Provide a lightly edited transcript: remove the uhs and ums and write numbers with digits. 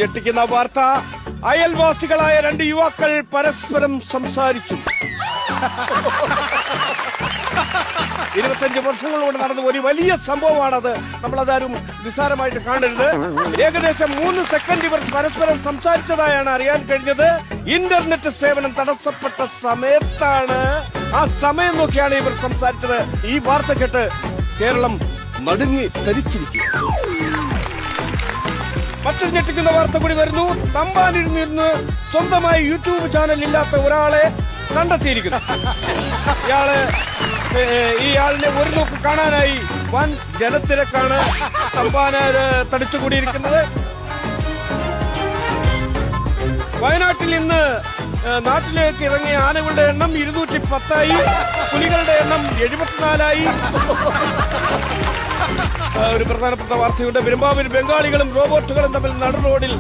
ഞെട്ടിക്കുന്ന വാർത്ത, അയൽവാസികളായ രണ്ട് യുവാക്കൾ പരസ്പരം സംസാരിച്ചു. 25 വർഷങ്ങളോട് നടന്ന ഒരു വലിയ സംഭവമാണത്. നമ്മളതാരും നിസ്സാരമായിട്ട് കാണരുത്. ഏകദേശം 3 സെക്കൻഡ് ഇവർ പരസ്പരം സംസാരിച്ചതായാണ് അറിയാൻ കഴിഞ്ഞത്. ഇന്റർനെറ്റ് സേവനം തടസ്സപ്പെട്ട സമയത്താണ്, ആ സമയം നോക്കിയാണ് ഇവർ സംസാരിച്ചത്. ഈ വാർത്ത കേട്ട് കേരളം നടുങ്ങി ധരിച്ചിരിക്കുക. മറ്റൊരു ഞെട്ടിക്കുന്ന വാർത്ത കൂടി വരുന്നു. തമ്പാനിൽ നിന്ന് സ്വന്തമായി യൂട്യൂബ് ചാനൽ ഇല്ലാത്ത ഒരാളെ കണ്ടെത്തിയിരിക്കുന്നു. ഇയാളിനെ ഒരു നോക്ക് കാണാനായി വൻ ജനത്തിരക്കാണ് തമ്പാനാര് തടിച്ചുകൂടിയിരിക്കുന്നത്. വയനാട്ടിൽ ഇന്ന് നാട്ടിലേക്ക് ഇറങ്ങിയ ആനകളുടെ എണ്ണം 210ആയി, പുലികളുടെ എണ്ണം 74ആയി. ഒരു പ്രധാനപ്പെട്ട വാർത്തയുണ്ട്. പെരുമ്പാവൂർ ബംഗാളികളും റോബോട്ടുകളും തമ്മിൽ നട റോഡിൽ